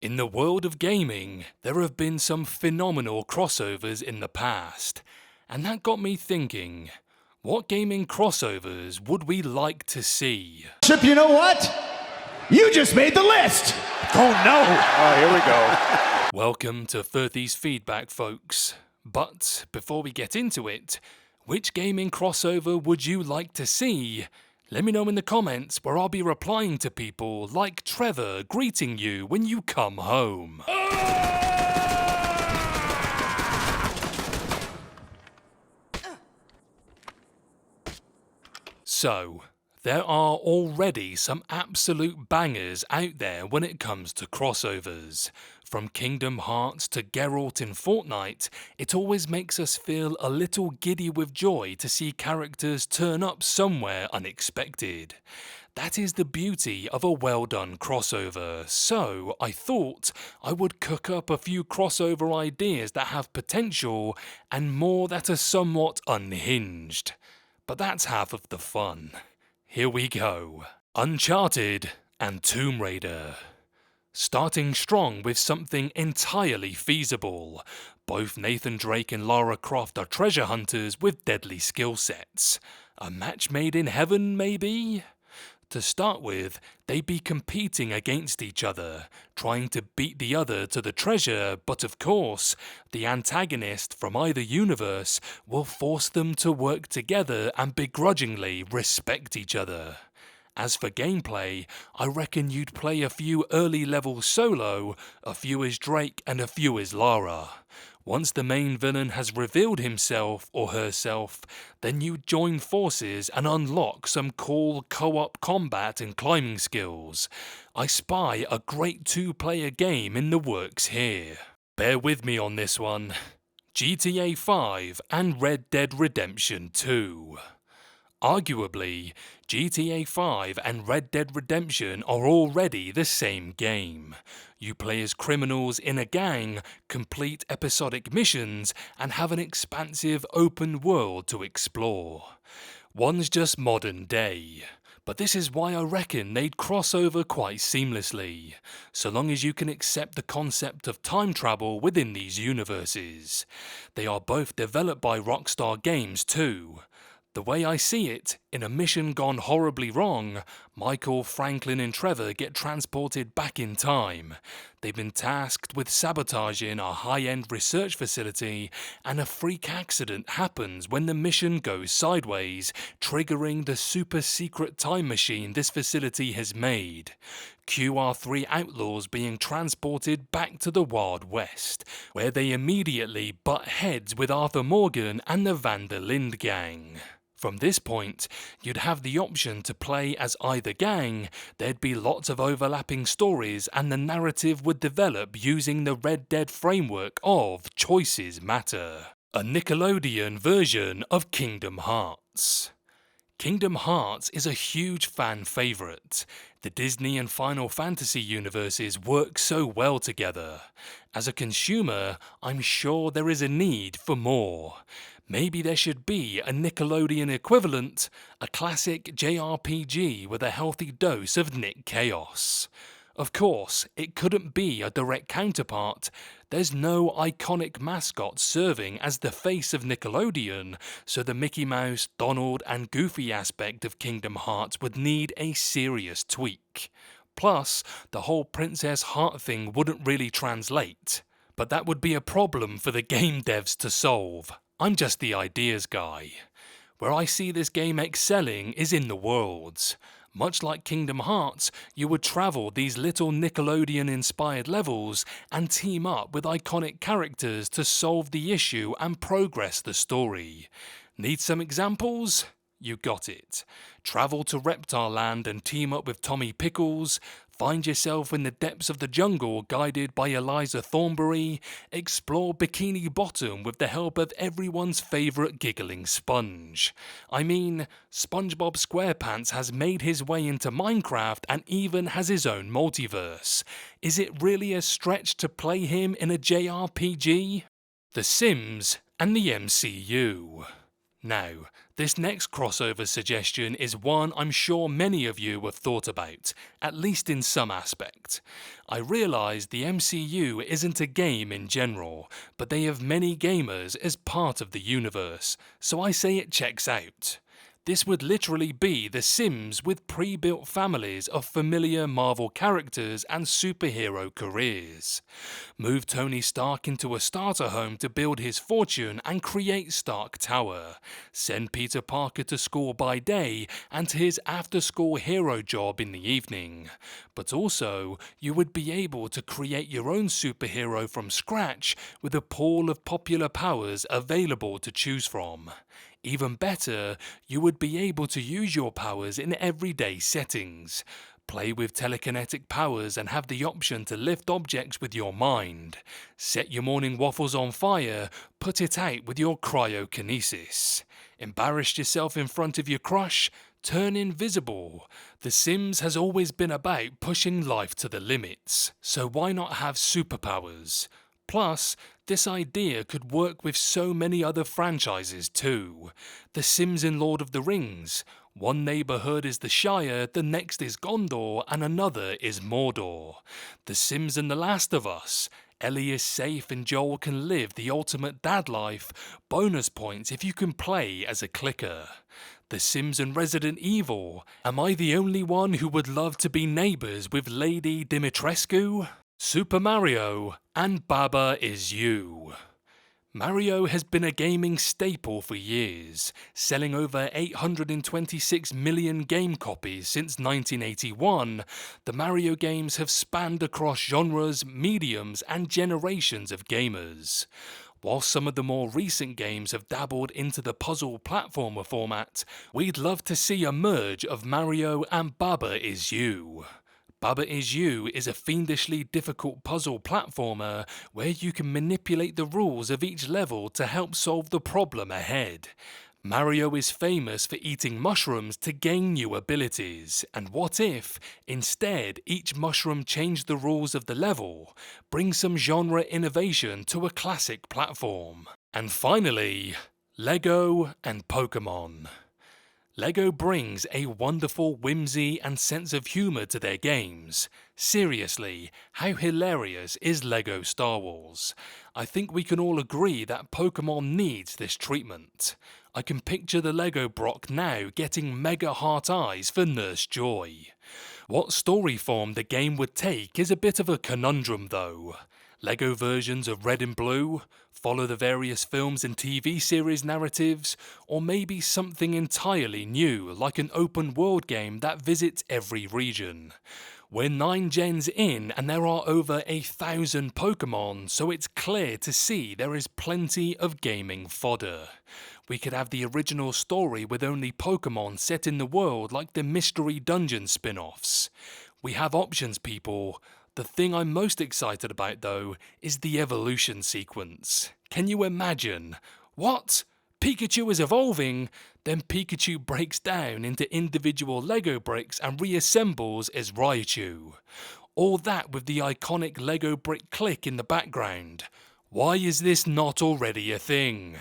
In the world of gaming, there have been some phenomenal crossovers in the past, and that got me thinking, what gaming crossovers would we like to see? Chip, you know what? You just made the list! Oh no! Oh, here we go. Welcome to 30's Feedback, folks. But before we get into it, which gaming crossover would you like to see? Let me know in the comments, where I'll be replying to people like Trevor greeting you when you come home. So, there are already some absolute bangers out there when it comes to crossovers. From Kingdom Hearts to Geralt in Fortnite, it always makes us feel a little giddy with joy to see characters turn up somewhere unexpected. That is the beauty of a well done crossover, so I thought I would cook up a few crossover ideas that have potential and more that are somewhat unhinged. But that's half of the fun. Here we go. Uncharted and Tomb Raider. Starting strong with something entirely feasible. Both Nathan Drake and Lara Croft are treasure hunters with deadly skill sets. A match made in heaven, maybe? To start with, they'd be competing against each other, trying to beat the other to the treasure, but of course, the antagonist from either universe will force them to work together and begrudgingly respect each other. As for gameplay, I reckon you'd play a few early levels solo, a few as Drake and a few as Lara. Once the main villain has revealed himself or herself, then you join forces and unlock some cool co-op combat and climbing skills. I spy a great two-player game in the works here. Bear with me on this one. GTA 5 and Red Dead Redemption 2. Arguably, GTA 5 and Red Dead Redemption are already the same game. You play as criminals in a gang, complete episodic missions, and have an expansive open world to explore. One's just modern day. But this is why I reckon they'd cross over quite seamlessly, so long as you can accept the concept of time travel within these universes. They are both developed by Rockstar Games too. The way I see it, in a mission gone horribly wrong, Michael, Franklin and Trevor get transported back in time. They've been tasked with sabotaging a high-end research facility, and a freak accident happens when the mission goes sideways, triggering the super-secret time machine this facility has made. Cue our three outlaws being transported back to the Wild West, where they immediately butt heads with Arthur Morgan and the Van der Linde gang. From this point, you'd have the option to play as either gang, there'd be lots of overlapping stories, and the narrative would develop using the Red Dead framework of Choices Matter. A Nickelodeon version of Kingdom Hearts. Kingdom Hearts is a huge fan favourite. The Disney and Final Fantasy universes work so well together. As a consumer, I'm sure there is a need for more. Maybe there should be a Nickelodeon equivalent, a classic JRPG with a healthy dose of Nick Chaos. Of course, it couldn't be a direct counterpart. There's no iconic mascot serving as the face of Nickelodeon, so the Mickey Mouse, Donald and Goofy aspect of Kingdom Hearts would need a serious tweak. Plus, the whole Princess Heart thing wouldn't really translate. But that would be a problem for the game devs to solve. I'm just the ideas guy. Where I see this game excelling is in the worlds. Much like Kingdom Hearts, you would travel these little Nickelodeon-inspired levels and team up with iconic characters to solve the issue and progress the story. Need some examples? You got it. Travel to Reptile Land and team up with Tommy Pickles. Find yourself in the depths of the jungle guided by Eliza Thornberry. Explore Bikini Bottom with the help of everyone's favourite giggling sponge. I mean, SpongeBob SquarePants has made his way into Minecraft and even has his own multiverse. Is it really a stretch to play him in a JRPG? The Sims and the MCU. Now, This next crossover suggestion is one I'm sure many of you have thought about, at least in some aspect. I realise the MCU isn't a game in general, but they have many gamers as part of the universe, so I say it checks out. This would literally be The Sims with pre-built families of familiar Marvel characters and superhero careers. Move Tony Stark into a starter home to build his fortune and create Stark Tower. Send Peter Parker to school by day and to his after-school hero job in the evening. But also, you would be able to create your own superhero from scratch with a pool of popular powers available to choose from. Even better, you would be able to use your powers in everyday settings. Play with telekinetic powers and have the option to lift objects with your mind. Set your morning waffles on fire, put it out with your cryokinesis. Embarrassed yourself in front of your crush? Turn invisible. The Sims has always been about pushing life to the limits, so why not have superpowers? Plus, this idea could work with so many other franchises too. The Sims in Lord of the Rings. One neighbourhood is the Shire, the next is Gondor, and another is Mordor. The Sims in The Last of Us. Ellie is safe and Joel can live the ultimate dad life. Bonus points if you can play as a clicker. The Sims and Resident Evil. Am I the only one who would love to be neighbours with Lady Dimitrescu? Super Mario, and Baba Is You. Mario has been a gaming staple for years, selling over 826 million game copies since 1981. The Mario games have spanned across genres, mediums, and generations of gamers. While some of the more recent games have dabbled into the puzzle platformer format, we'd love to see a merge of Mario and Baba Is You. Baba Is You is a fiendishly difficult puzzle platformer where you can manipulate the rules of each level to help solve the problem ahead. Mario is famous for eating mushrooms to gain new abilities, and what if, instead, each mushroom changed the rules of the level? Bring some genre innovation to a classic platform. And finally, LEGO and Pokemon. LEGO brings a wonderful whimsy and sense of humour to their games. Seriously, how hilarious is LEGO Star Wars? I think we can all agree that Pokemon needs this treatment. I can picture the LEGO Brock now getting mega heart eyes for Nurse Joy. What story form the game would take is a bit of a conundrum though. LEGO versions of Red and Blue, follow the various films and TV series narratives, or maybe something entirely new like an open world game that visits every region. We're 9 gens in and there are over 1,000 Pokemon, so it's clear to see there is plenty of gaming fodder. We could have the original story with only Pokemon set in the world like the Mystery Dungeon spin-offs. We have options, people. The thing I'm most excited about though is the evolution sequence. Can you imagine? What? Pikachu is evolving? Then Pikachu breaks down into individual Lego bricks and reassembles as Raichu. All that with the iconic Lego brick click in the background. Why is this not already a thing?